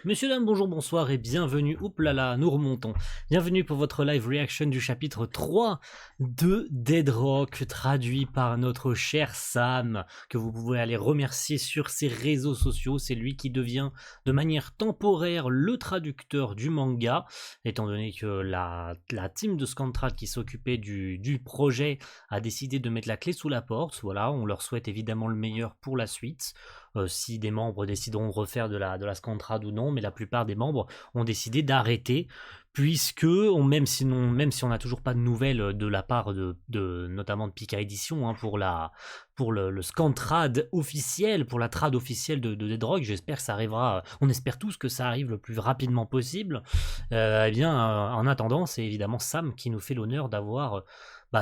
Messieurs, dames, bonjour, bonsoir et bienvenue, oups là là, nous remontons. Bienvenue pour votre live reaction du chapitre 3 de Dead Rock, traduit par notre cher Sam, que vous pouvez aller remercier sur ses réseaux sociaux. C'est lui qui devient de manière temporaire le traducteur du manga, étant donné que la team de Scantrad qui s'occupait du projet a décidé de mettre la clé sous la porte. Voilà, on leur souhaite évidemment le meilleur pour la suite. Si des membres décideront de refaire de la Scantrad ou non, mais la plupart des membres ont décidé d'arrêter, puisque même si on n'a toujours pas de nouvelles de la part de notamment de Pika Édition pour le Scantrad officiel, pour la trad officielle de Dead Rock, j'espère que ça arrivera, on espère tous que ça arrive le plus rapidement possible. Eh bien, en attendant, c'est évidemment Sam qui nous fait l'honneur d'avoir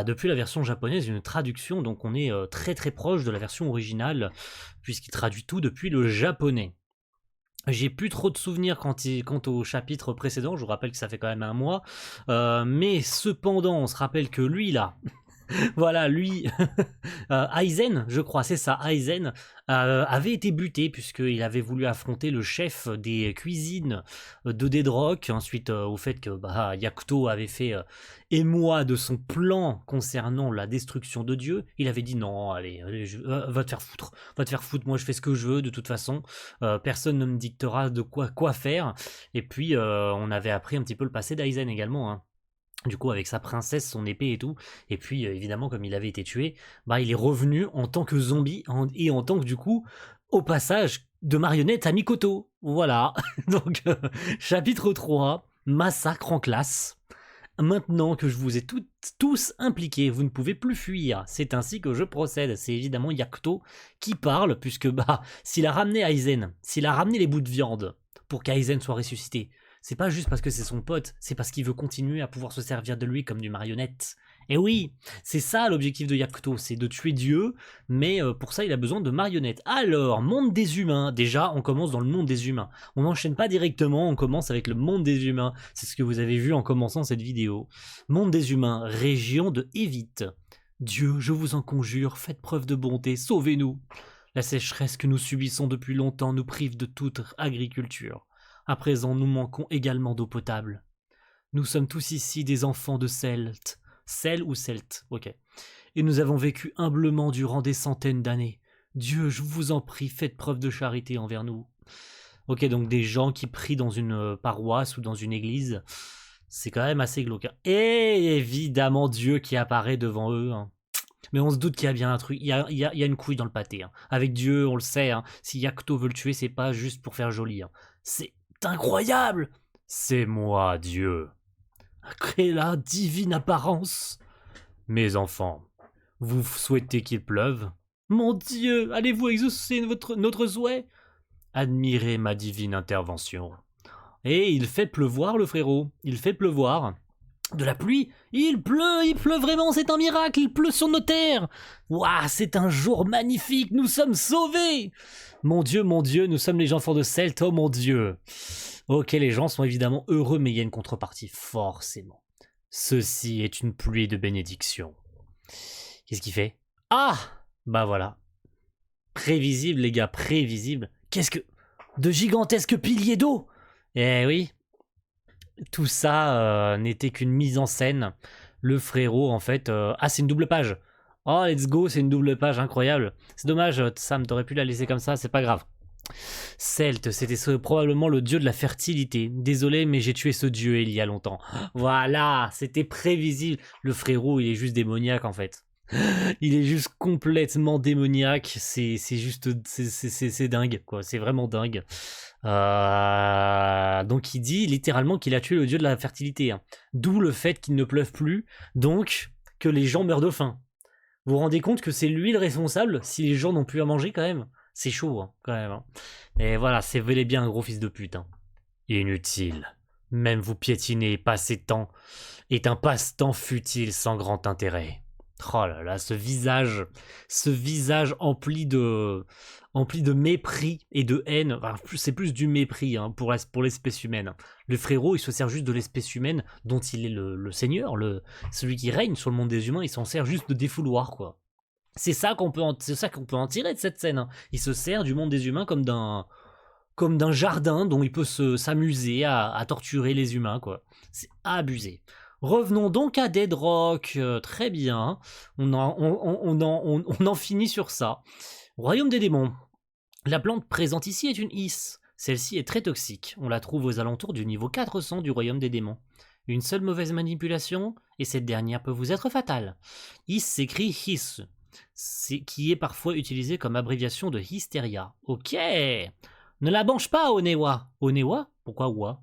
depuis la version japonaise une traduction, donc on est très très proche de la version originale, puisqu'il traduit tout depuis le japonais. J'ai plus trop de souvenirs quant au chapitre précédent, je vous rappelle que ça fait quand même un mois, mais cependant on se rappelle que lui là, voilà, lui, Aizen, je crois, c'est ça, Aizen, avait été buté puisqu'il avait voulu affronter le chef des cuisines de Dead Rock, ensuite au fait que Yakuto avait fait émoi de son plan concernant la destruction de Dieu. Il avait dit non, allez va te faire foutre, moi je fais ce que je veux de toute façon, personne ne me dictera de quoi faire. Et puis on avait appris un petit peu le passé d'Aizen également, hein. Du coup, avec sa princesse, son épée et tout. Et puis, évidemment, comme il avait été tué, il est revenu en tant que zombie et en tant que, du coup, au passage, de marionnette à Mikoto. Voilà. Donc, chapitre 3, massacre en classe. Maintenant que je vous ai tous impliqués, vous ne pouvez plus fuir. C'est ainsi que je procède. C'est évidemment Yakuto qui parle, puisque, s'il a ramené Aizen, s'il a ramené les bouts de viande pour qu'Aizen soit ressuscité, c'est pas juste parce que c'est son pote, c'est parce qu'il veut continuer à pouvoir se servir de lui comme du marionnette. Et oui, c'est ça l'objectif de Yakuto, c'est de tuer Dieu, mais pour ça il a besoin de marionnettes. Alors, monde des humains, déjà on commence dans le monde des humains. On n'enchaîne pas directement, on commence avec le monde des humains. C'est ce que vous avez vu en commençant cette vidéo. Monde des humains, région de Evite. Dieu, je vous en conjure, faites preuve de bonté, sauvez-nous. La sécheresse que nous subissons depuis longtemps nous prive de toute agriculture. À présent, nous manquons également d'eau potable. Nous sommes tous ici des enfants de Celte. Cel ou Celte, ok. Et nous avons vécu humblement durant des centaines d'années. Dieu, je vous en prie, faites preuve de charité envers nous. Ok, donc des gens qui prient dans une paroisse ou dans une église, c'est quand même assez glauque. Et évidemment Dieu qui apparaît devant eux, hein. Mais on se doute qu'il y a bien un truc, il y a une couille dans le pâté, hein. Avec Dieu, on le sait, hein. Si Yakuto veut le tuer, c'est pas juste pour faire joli, hein. C'est incroyable! C'est moi, Dieu. Après la divine apparence. Mes enfants, vous souhaitez qu'il pleuve? Mon Dieu, allez-vous exaucer notre souhait? Admirez ma divine intervention. Et il fait pleuvoir, le frérot. Il fait pleuvoir. De la pluie, il pleut vraiment, c'est un miracle, il pleut sur nos terres. Ouah, c'est un jour magnifique, nous sommes sauvés. Mon Dieu, nous sommes les enfants de Celte, oh mon Dieu. Ok, les gens sont évidemment heureux, mais il y a une contrepartie, forcément. Ceci est une pluie de bénédiction. Qu'est-ce qu'il fait? Ah! Voilà. Prévisible, les gars, prévisible. Qu'est-ce que... De gigantesques piliers d'eau! Eh oui, tout ça n'était qu'une mise en scène. Le frérot, en fait... Ah, c'est une double page. Oh, let's go, c'est une double page, incroyable. C'est dommage, Sam, t'aurais pu la laisser comme ça, c'est pas grave. Celte, c'était probablement le dieu de la fertilité. Désolé, mais j'ai tué ce dieu il y a longtemps. Voilà, c'était prévisible. Le frérot, il est juste démoniaque, en fait. Il est juste complètement démoniaque. C'est juste... C'est dingue, quoi. C'est vraiment dingue. Donc il dit littéralement qu'il a tué le dieu de la fertilité, hein. D'où le fait qu'il ne pleuve plus, donc que les gens meurent de faim. Vous vous rendez compte que c'est lui le responsable si les gens n'ont plus à manger quand même? C'est chaud, hein, quand même, hein. Et voilà, c'est bel et bien un gros fils de pute, hein. Inutile. Même vous piétiner, passer temps, est un passe-temps futile sans grand intérêt. Oh là là, ce visage empli de mépris et de haine. Enfin, c'est plus du mépris, hein, pour l'espèce humaine. Le frérot, il se sert juste de l'espèce humaine dont il est le seigneur, celui qui règne sur le monde des humains. Il s'en sert juste de défouloir, quoi. C'est ça qu'on peut en tirer de cette scène, hein. Il se sert du monde des humains comme comme d'un jardin dont il peut s'amuser à torturer les humains, quoi. C'est abusé. Revenons donc à Dead Rock. Très bien. On en finit sur ça. Royaume des démons. La plante présente ici est une Is. Celle-ci est très toxique. On la trouve aux alentours du niveau 400 du royaume des démons. Une seule mauvaise manipulation, et cette dernière peut vous être fatale. Is s'écrit His, qui est parfois utilisé comme abréviation de Hysteria. Ok. Ne la banche pas, Onewa. Onewa? Pourquoi Wa?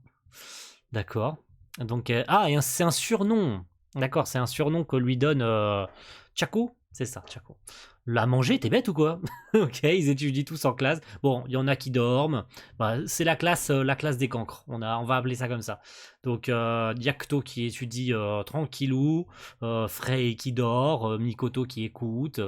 D'accord. Donc, c'est un surnom. D'accord, c'est un surnom que lui donne Chaco. C'est ça, Chaco. La manger, t'es bête ou quoi? Ok, ils étudient tous en classe. Bon, il y en a qui dorment. Bah, c'est la classe des cancres. On va appeler ça comme ça. Donc, Diacto qui étudie tranquillou, Frey qui dort, Mikoto qui écoute.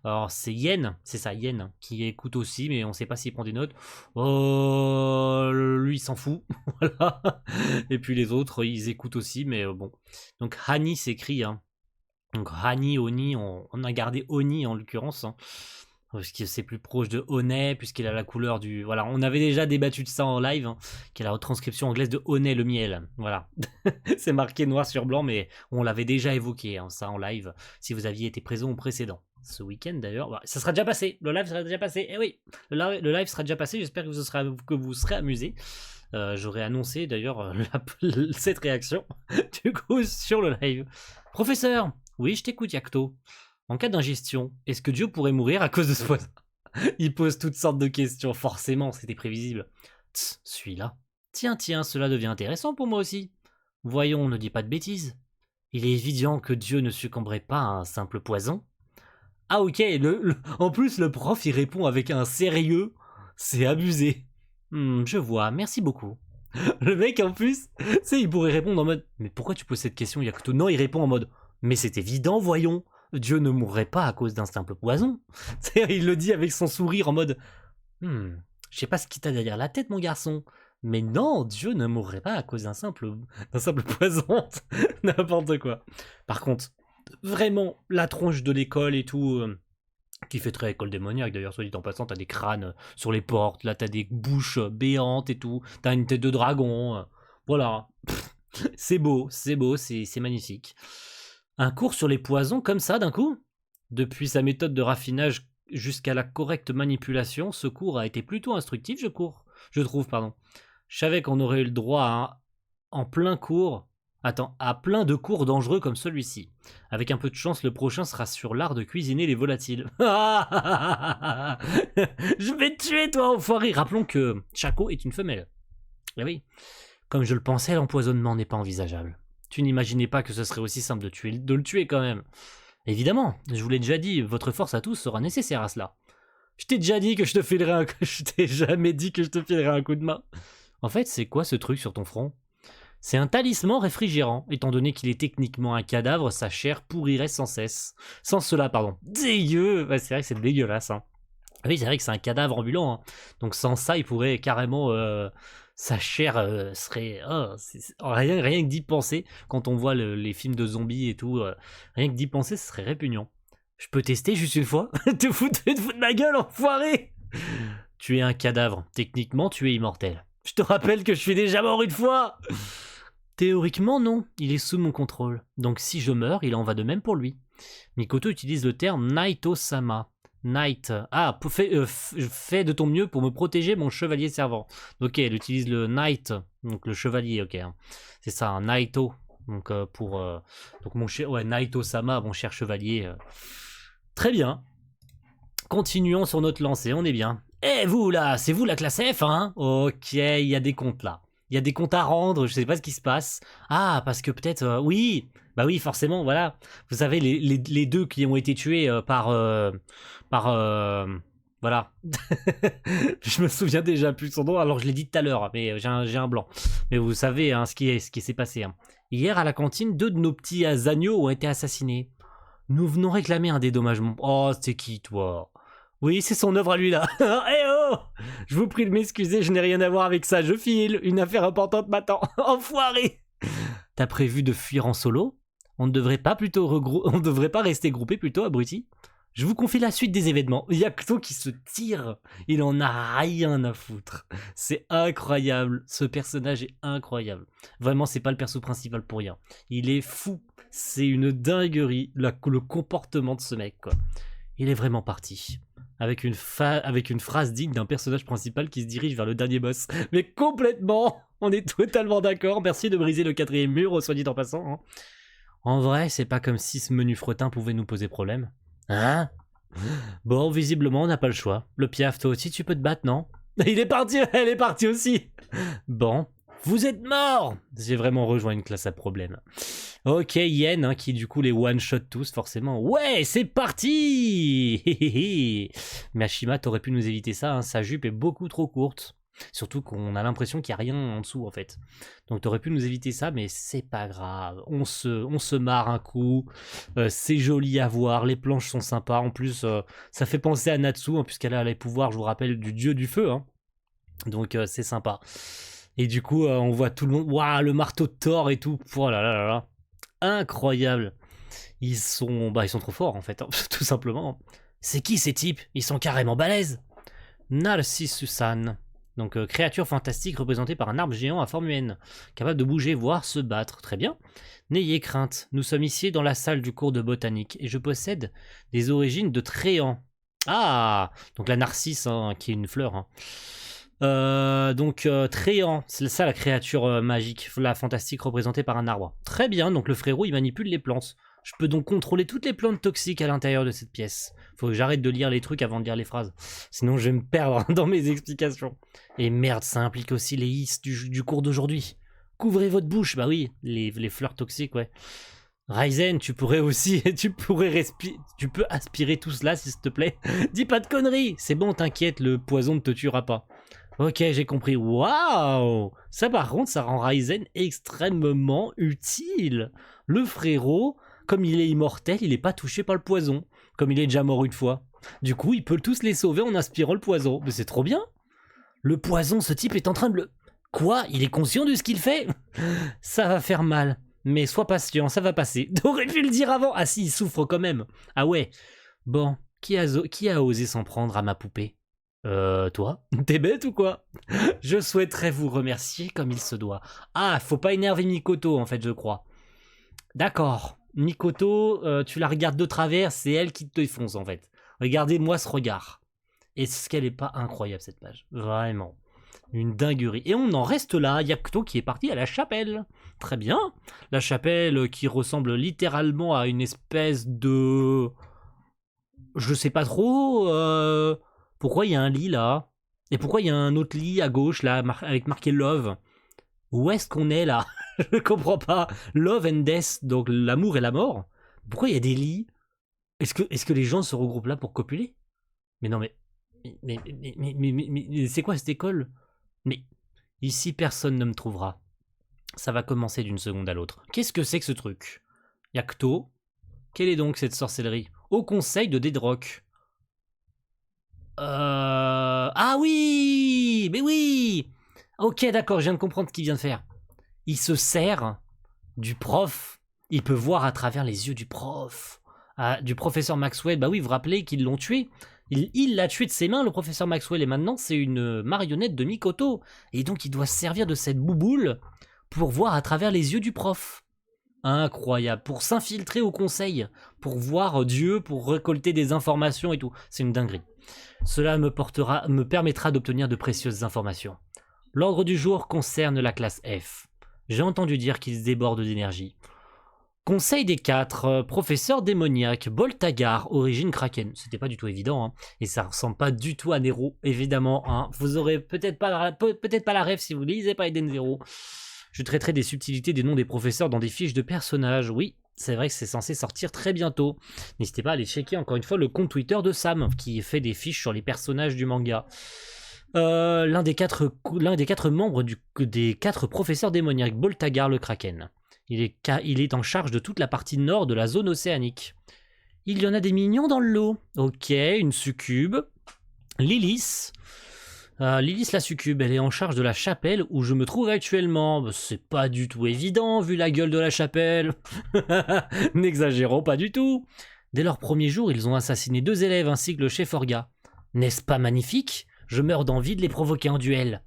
Alors, c'est Yen, c'est ça, Yen, qui écoute aussi, mais on sait pas s'il prend des notes. Lui, il s'en fout. Voilà. Et puis les autres, ils écoutent aussi, mais bon. Donc, Hani s'écrit, hein. Donc Hani, Oni, on a gardé Oni en l'occurrence, hein, parce que c'est plus proche de Honey, puisqu'il a la couleur du... Voilà, on avait déjà débattu de ça en live, hein, qui est la retranscription anglaise de Honey le miel. Voilà, c'est marqué noir sur blanc, mais on l'avait déjà évoqué, hein, ça en live, si vous aviez été présent au précédent. Ce week-end d'ailleurs, bah, ça sera déjà passé, le live sera déjà passé, eh oui, le live sera déjà passé, j'espère que vous serez amusés. J'aurais annoncé d'ailleurs cette réaction du coup sur le live. Professeur, oui, je t'écoute, Yacto. En cas d'ingestion, est-ce que Dieu pourrait mourir à cause de ce poison? Il pose toutes sortes de questions, forcément, c'était prévisible. Tss, celui-là. Tiens, cela devient intéressant pour moi aussi. Voyons, ne dis pas de bêtises. Il est évident que Dieu ne succomberait pas à un simple poison. Ah ok, en plus le prof il répond avec un sérieux, c'est abusé. Je vois, merci beaucoup. Le mec en plus, tu sais, il pourrait répondre en mode « Mais pourquoi tu poses cette question, Yakuto ?» Non, il répond en mode « Mais c'est évident, voyons, Dieu ne mourrait pas à cause d'un simple poison. » Il le dit avec son sourire en mode « Je sais pas ce qui t'a derrière la tête, mon garçon, mais non, Dieu ne mourrait pas à cause d'un simple poison. » N'importe quoi. Par contre, vraiment, la tronche de l'école et tout... qui fait très école démoniaque d'ailleurs, soit dit en passant, t'as des crânes sur les portes, là t'as des bouches béantes et tout, t'as une tête de dragon, voilà. C'est beau, c'est magnifique. Un cours sur les poisons comme ça d'un coup? Depuis sa méthode de raffinage jusqu'à la correcte manipulation, ce cours a été plutôt instructif, je trouve. Je savais qu'on aurait eu le droit en plein cours... Attends, à plein de cours dangereux comme celui-ci. Avec un peu de chance, le prochain sera sur l'art de cuisiner les volatiles. Je vais te tuer, toi, enfoiré. Rappelons que Chaco est une femelle. Eh oui. Comme je le pensais, l'empoisonnement n'est pas envisageable. Tu n'imaginais pas que ce serait aussi simple de le tuer quand même. Évidemment, je vous l'ai déjà dit, votre force à tous sera nécessaire à cela. Je t'ai déjà dit que je te filerais un... Je t'ai jamais dit que je te filerais un coup de main. En fait, c'est quoi ce truc sur ton front? C'est un talisman réfrigérant, étant donné qu'il est techniquement un cadavre, sa chair pourrirait sans cesse. Sans cela, pardon. Dégueu! Ouais, c'est vrai que c'est dégueulasse, hein. Oui, c'est vrai que c'est un cadavre ambulant, hein. Donc sans ça, il pourrait carrément... sa chair serait... rien que d'y penser, quand on voit les films de zombies et tout, rien que d'y penser, ce serait répugnant. Je peux tester juste une fois? Te fous de ma gueule, enfoiré! Tu es un cadavre. Techniquement, tu es immortel. Je te rappelle que je suis déjà mort une fois! Théoriquement, non. Il est sous mon contrôle. Donc si je meurs, il en va de même pour lui. Mikoto utilise le terme Naito-sama. Knight. Ah, fais de ton mieux pour me protéger, mon chevalier servant. Ok, elle utilise le Knight, donc le chevalier, ok. C'est ça, un Naito. Donc donc mon cher... Ouais, Naito-sama, mon cher chevalier. Très bien. Continuons sur notre lancée, on est bien. Eh vous là, c'est vous la classe F, hein? Ok, il y a des comptes là. Il y a des comptes à rendre, je sais pas ce qui se passe. Ah, parce que peut-être... oui, bah oui, forcément, voilà. Vous savez, les deux qui ont été tués voilà. Je me souviens déjà plus de son nom, alors je l'ai dit tout à l'heure, mais j'ai un blanc. Mais vous savez hein, ce qui s'est passé. Hein. Hier, à la cantine, 2 de nos petits agneaux ont été assassinés. Nous venons réclamer un dédommagement. Oh, c'est qui, toi? Oui, c'est son œuvre à lui, là. Eh oh! Je vous prie de m'excuser, je n'ai rien à voir avec ça, je file. Une affaire importante m'attend. Enfoiré! T'as prévu de fuir en solo? On ne devrait pas rester groupé plutôt, abruti? Je vous confie la suite des événements. Yakuto qui se tire, il en a rien à foutre. C'est incroyable, ce personnage est incroyable. Vraiment, c'est pas le perso principal pour rien. Il est fou, c'est une dinguerie, le comportement de ce mec, quoi. Il est vraiment parti. Avec une phrase digne d'un personnage principal qui se dirige vers le dernier boss. Mais complètement, on est totalement d'accord. Merci de briser le 4e mur, soit dit en passant. Hein. En vrai, c'est pas comme si ce menu fretin pouvait nous poser problème. Hein? Bon, visiblement, on n'a pas le choix. Le Piaf, toi aussi, tu peux te battre, non? Il est parti, elle est partie aussi. Bon, vous êtes mort. J'ai vraiment rejoint une classe à problème. Ok, Yen, hein, qui du coup les one-shot tous, forcément. Ouais, c'est parti. Mashima, t'aurais pu nous éviter ça, hein. Sa jupe est beaucoup trop courte. Surtout qu'on a l'impression qu'il n'y a rien en dessous, en fait. Donc t'aurais pu nous éviter ça, mais c'est pas grave. On se marre un coup. C'est joli à voir. Les planches sont sympas. En plus, ça fait penser à Natsu, hein, puisqu'elle a les pouvoirs, je vous rappelle, du dieu du feu. Hein. Donc c'est sympa. Et du coup, on voit tout le monde. Waouh, le marteau de Thor et tout. Oh là là là là. Incroyable. Ils sont trop forts, en fait. Hein, tout simplement. C'est qui ces types? Ils sont carrément balèzes. Narcissusan. Donc, créature fantastique représentée par un arbre géant à forme humaine, capable de bouger, voire se battre. Très bien. N'ayez crainte, nous sommes ici dans la salle du cours de botanique, et je possède des origines de Tréant. Ah, donc la narcisse, hein, qui est une fleur. Hein. Tréant, c'est ça la créature magique, la fantastique représentée par un arbre. Très bien, donc le frérot, il manipule les plantes. Je peux donc contrôler toutes les plantes toxiques à l'intérieur de cette pièce. Faut que j'arrête de lire les trucs avant de lire les phrases. Sinon, je vais me perdre dans mes explications. Et merde, ça implique aussi les his du cours d'aujourd'hui. Couvrez votre bouche, bah oui, les fleurs toxiques, ouais. Ryzen, tu pourrais aussi, tu peux aspirer tout cela, s'il te plaît. Dis pas de conneries, c'est bon, t'inquiète, le poison ne te tuera pas. Ok, j'ai compris. Waouh! Ça, par contre, ça rend Ryzen extrêmement utile. Le frérot, comme il est immortel, il n'est pas touché par le poison. Comme il est déjà mort une fois. Du coup, il peut tous les sauver en aspirant le poison. Mais c'est trop bien! Le poison, ce type est en train de le... Quoi? Il est conscient de ce qu'il fait? Ça va faire mal. Mais sois patient, ça va passer. T'aurais pu le dire avant. Ah si, il souffre quand même. Ah ouais. Bon, qui a osé s'en prendre à ma poupée? Toi? T'es bête ou quoi? Je souhaiterais vous remercier comme il se doit. Ah, faut pas énerver Mikoto, en fait, je crois. D'accord. Mikoto, tu la regardes de travers, c'est elle qui te défonce, en fait. Regardez-moi ce regard. Est-ce qu'elle est pas incroyable, cette page? Vraiment. Une dinguerie. Et on en reste là. Yakuto qui est parti à la chapelle. Très bien. La chapelle qui ressemble littéralement à une espèce de... Je sais pas trop... Pourquoi il y a un lit là? Et pourquoi il y a un autre lit à gauche là, avec marqué Love? Où est-ce qu'on est là? Je comprends pas. Love and Death, donc l'amour et la mort. Pourquoi il y a des lits? Est-ce que les gens se regroupent là pour copuler? Mais non, mais c'est quoi cette école? Mais ici, personne ne me trouvera. Ça va commencer d'une seconde à l'autre. Qu'est-ce que c'est que ce truc? Yakuto? Quelle est donc cette sorcellerie? Au conseil de Deadrock. Ah oui! Mais oui! Ok, d'accord, je viens de comprendre ce qu'il vient de faire. Il se sert du prof. Il peut voir à travers les yeux du prof. Ah, du professeur Maxwell. Bah oui, vous vous rappelez qu'ils l'ont tué? Il l'a tué de ses mains, le professeur Maxwell, et maintenant c'est une marionnette de Mikoto. Et donc il doit se servir de cette bouboule pour voir à travers les yeux du prof. Incroyable. Pour s'infiltrer au conseil, pour voir Dieu, pour récolter des informations et tout. C'est une dinguerie. Cela me permettra d'obtenir de précieuses informations. L'ordre du jour concerne la classe F. J'ai entendu dire qu'ils débordent d'énergie. Conseil des 4, professeur démoniaque, Boltagar, origine Kraken. C'était pas du tout évident, hein. Et ça ressemble pas du tout à Nero, évidemment. Hein. Vous aurez peut-être pas la rêve si vous lisez pas Eden Zero. Je traiterai des subtilités des noms des professeurs dans des fiches de personnages. Oui, c'est vrai que c'est censé sortir très bientôt. N'hésitez pas à aller checker encore une fois le compte Twitter de Sam, qui fait des fiches sur les personnages du manga. L'un des quatre membres des 4 professeurs démoniaques, Boltagar le Kraken. Il est en charge de toute la partie nord de la zone océanique. Il y en a des mignons dans le lot. Ok, une succube. Lilith. Lilith la succube, elle est en charge de la chapelle où je me trouve actuellement. C'est pas du tout évident vu la gueule de la chapelle. N'exagérons pas du tout. Dès leur premier jour, ils ont assassiné 2 élèves ainsi que le chef Orga. N'est-ce pas magnifique? Je meurs d'envie de les provoquer en duel.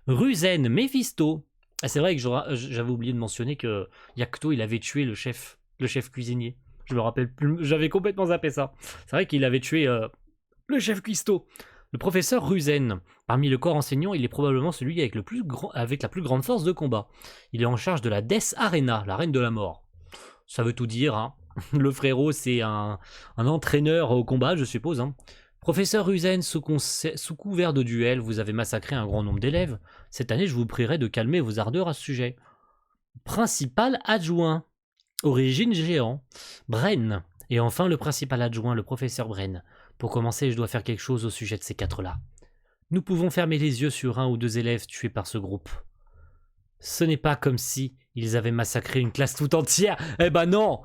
Ruzen, Mephisto. Ah, c'est vrai que j'avais oublié de mentionner que Yakuto, il avait tué le chef cuisinier. Je me rappelle plus, j'avais complètement zappé ça. C'est vrai qu'il avait tué le chef cuistot. Le professeur Ruzen. Parmi le corps enseignant, il est probablement celui avec la plus grande force de combat. Il est en charge de la Death Arena, la reine de la mort. Ça veut tout dire, hein. Le frérot, c'est un entraîneur au combat, je suppose, hein. Professeur Ruzen, sous couvert de duel, vous avez massacré un grand nombre d'élèves. Cette année, je vous prierai de calmer vos ardeurs à ce sujet. Principal adjoint. Origine géant. Bren. Et enfin, le principal adjoint, le professeur Bren. Pour commencer, je dois faire quelque chose au sujet de ces 4-là. Nous pouvons fermer les yeux sur 1 ou 2 élèves tués par ce groupe. Ce n'est pas comme si ils avaient massacré une classe tout entière. Eh ben non,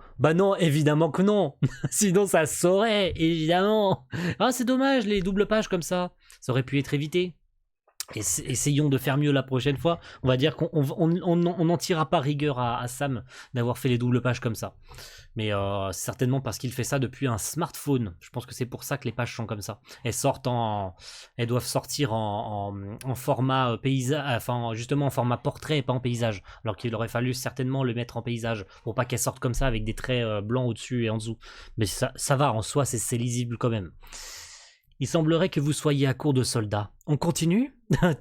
évidemment que non. Sinon ça saurait, évidemment. Ah, c'est dommage, les doubles pages comme ça. Ça aurait pu être évité. Essayons de faire mieux la prochaine fois. On va dire qu'on n'en tirera pas rigueur à Sam d'avoir fait les doubles pages comme ça. Mais certainement parce qu'il fait ça depuis un smartphone. Je pense que c'est pour ça que les pages sont comme ça. Elles doivent sortir en format paysage, enfin justement en format portrait et pas en paysage. Alors qu'il aurait fallu certainement le mettre en paysage pour pas qu'elles sortent comme ça avec des traits blancs au-dessus et en dessous. Mais ça va, en soi c'est lisible quand même. Il semblerait que vous soyez à court de soldats. On continue?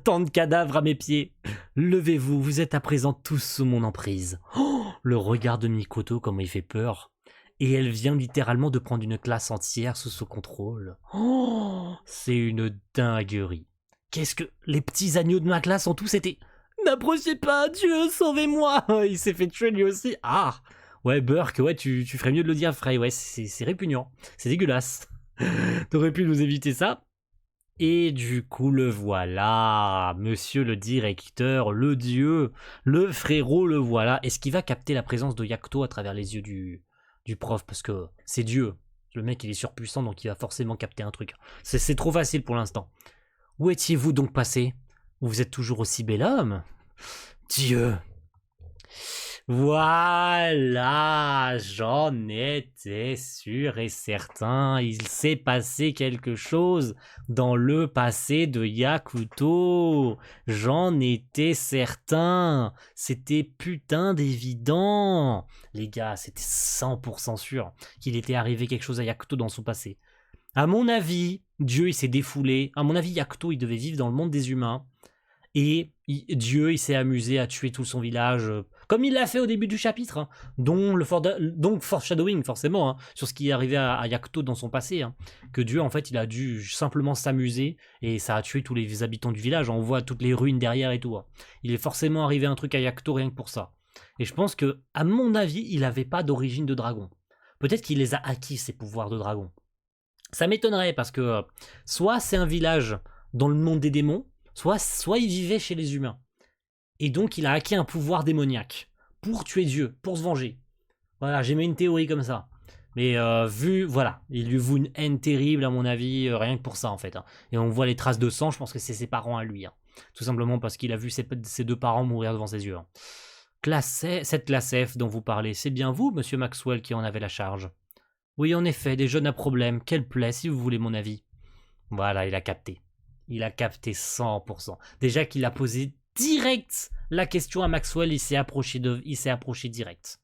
Tant de cadavres à mes pieds. Levez-vous, vous êtes à présent tous sous mon emprise. Oh, le regard de Mikoto, comment il fait peur. Et elle vient littéralement de prendre une classe entière sous son contrôle. Oh, c'est une dinguerie. Qu'est-ce que les petits agneaux de ma classe ont tous été... N'approchez pas, Dieu, sauvez-moi. Il s'est fait tuer lui aussi. Ah, ouais, Burke, ouais, tu ferais mieux de le dire, Frey. Ouais, c'est répugnant. C'est dégueulasse. T'aurais pu nous éviter ça. Et du coup, le voilà, monsieur le directeur, le dieu, le frérot, le voilà. Est-ce qu'il va capter la présence de Yakuto à travers les yeux du prof? Parce que c'est Dieu. Le mec, il est surpuissant, donc il va forcément capter un truc. C'est trop facile pour l'instant. Où étiez-vous donc passé? Vous êtes toujours aussi bel homme? Dieu! Voilà, j'en étais sûr et certain, il s'est passé quelque chose dans le passé de Yakuto, j'en étais certain, c'était putain d'évident. Les gars, c'était 100% sûr qu'il était arrivé quelque chose à Yakuto dans son passé. À mon avis, Dieu il s'est défoulé, à mon avis Yakuto il devait vivre dans le monde des humains, et Dieu il s'est amusé à tuer tout son village, comme il l'a fait au début du chapitre, hein, donc foreshadowing forcément, hein, sur ce qui est arrivé à Yakuto dans son passé, hein, que Dieu en fait il a dû simplement s'amuser et ça a tué tous les habitants du village, on voit toutes les ruines derrière et tout, hein. Il est forcément arrivé un truc à Yakuto rien que pour ça. Et je pense que, à mon avis, il n'avait pas d'origine de dragon. Peut-être qu'il les a acquis, ces pouvoirs de dragon. Ça m'étonnerait parce que soit c'est un village dans le monde des démons, soit il vivait chez les humains. Et donc il a acquis un pouvoir démoniaque pour tuer Dieu, pour se venger. Voilà, j'ai mis une théorie comme ça. Mais voilà, il lui voue une haine terrible à mon avis, rien que pour ça en fait, hein. Et on voit les traces de sang, je pense que c'est ses parents à lui, hein. Tout simplement parce qu'il a vu ses 2 parents mourir devant ses yeux, hein. Cette classe F dont vous parlez, c'est bien vous, monsieur Maxwell, qui en avez la charge? Oui, en effet, des jeunes à problème, quelle plaie, si vous voulez mon avis. Voilà, il a capté. Il a capté 100%. Déjà qu'il a posé direct la question à Maxwell, il s'est approché direct.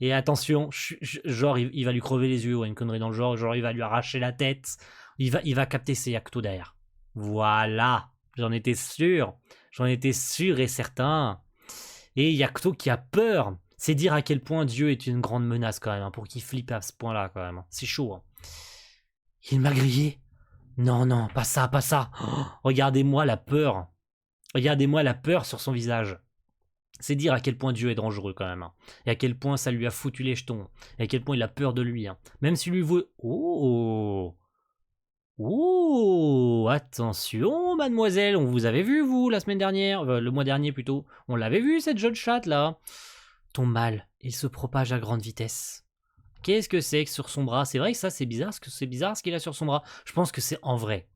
Et attention, genre il va lui crever les yeux ou une connerie dans le genre il va lui arracher la tête. Il va capter ses Yakuto derrière. Voilà, j'en étais sûr et certain. Et Yakuto qui a peur, c'est dire à quel point Dieu est une grande menace quand même, hein, pour qu'il flippe à ce point-là quand même. C'est chaud, hein. Il m'a grillé. Non, pas ça. Oh, regardez-moi la peur. Regardez-moi la peur sur son visage. C'est dire à quel point Dieu est dangereux quand même, hein. Et à quel point ça lui a foutu les jetons. Et à quel point il a peur de lui, hein. Même si lui veut... Oh, attention mademoiselle, on vous avait vu vous la semaine dernière, le mois dernier plutôt. On l'avait vu cette jeune chatte là. Ton mal, il se propage à grande vitesse. Qu'est-ce que c'est que sur son bras? C'est vrai que ça c'est bizarre ce qu'il a sur son bras. Je pense que c'est en vrai.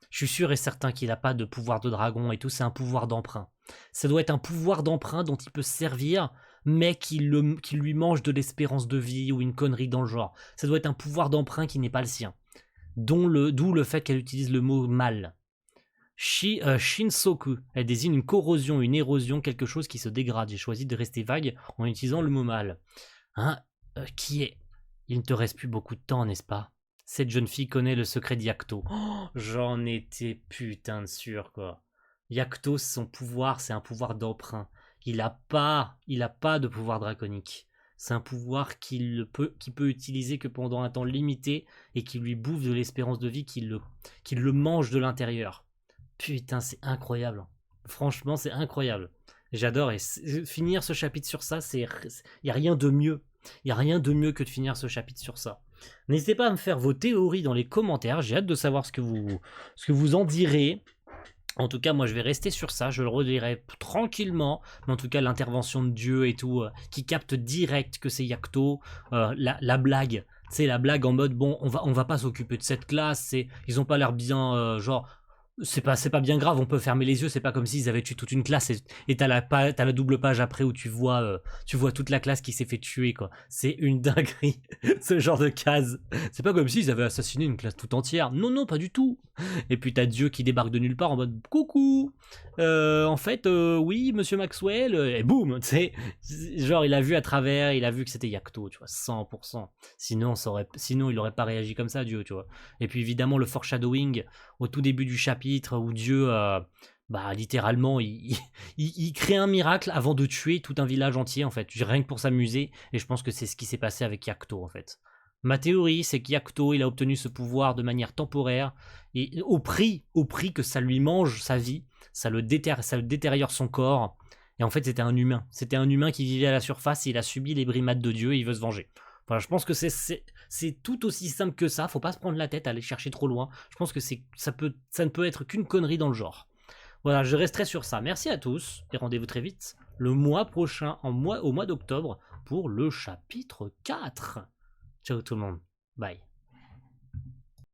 Je suis sûr et certain qu'il n'a pas de pouvoir de dragon et tout, c'est un pouvoir d'emprunt. Ça doit être un pouvoir d'emprunt dont il peut se servir mais qui lui mange de l'espérance de vie ou une connerie dans le genre. Ça doit être un pouvoir d'emprunt qui n'est pas le sien. D'où le fait qu'elle utilise le mot mal. Shinsoku, elle désigne une corrosion, une érosion, quelque chose qui se dégrade. J'ai choisi de rester vague en utilisant le mot mal. Hein Qui est? Il ne te reste plus beaucoup de temps, n'est-ce pas? Cette jeune fille connaît le secret d'Yakto. Oh, j'en étais putain de sûr, quoi. Yakto, son pouvoir, c'est un pouvoir d'emprunt. Il a pas de pouvoir draconique. C'est un pouvoir qu'il peut utiliser que pendant un temps limité et qui lui bouffe de l'espérance de vie, qui le mange de l'intérieur. Putain, c'est incroyable. Franchement, c'est incroyable. J'adore. Et finir ce chapitre sur ça, il n'y a rien de mieux. Il n'y a rien de mieux que de finir ce chapitre sur ça. N'hésitez pas à me faire vos théories dans les commentaires. J'ai hâte de savoir ce que vous en direz. En tout cas, moi, je vais rester sur ça. Je le relirai tranquillement. Mais en tout cas, l'intervention de Dieu et tout, qui capte direct que c'est Yacto. La blague. C'est la blague en mode, bon, on va pas s'occuper de cette classe. Ils ont pas l'air bien, genre... C'est pas bien grave, on peut fermer les yeux, c'est pas comme s'ils avaient tué toute une classe et t'as la double page après où tu vois toute la classe qui s'est fait tuer, quoi. C'est une dinguerie, ce genre de case. C'est pas comme s'ils avaient assassiné une classe tout entière. Non, non, pas du tout. Et puis t'as Dieu qui débarque de nulle part en mode coucou. En fait, oui, monsieur Maxwell, et boum, tu sais. Genre, il a vu à travers, il a vu que c'était Yacto, tu vois, 100%. Sinon, il aurait pas réagi comme ça, Dieu, tu vois. Et puis évidemment, le foreshadowing au tout début du chapitre où Dieu, littéralement, il crée un miracle avant de tuer tout un village entier, en fait, rien que pour s'amuser, et je pense que c'est ce qui s'est passé avec Yacto, en fait. Ma théorie, c'est qu'Yacto, il a obtenu ce pouvoir de manière temporaire, et au prix que ça lui mange sa vie, ça le détériore son corps, et en fait, c'était un humain. C'était un humain qui vivait à la surface, et il a subi les brimades de Dieu, et il veut se venger. Enfin, je pense que c'est tout aussi simple que ça. Faut pas se prendre la tête à aller chercher trop loin. Je pense que ça ne peut être qu'une connerie dans le genre. Voilà, je resterai sur ça. Merci à tous et rendez-vous très vite le mois prochain, au mois d'octobre, pour le chapitre 4. Ciao tout le monde. Bye.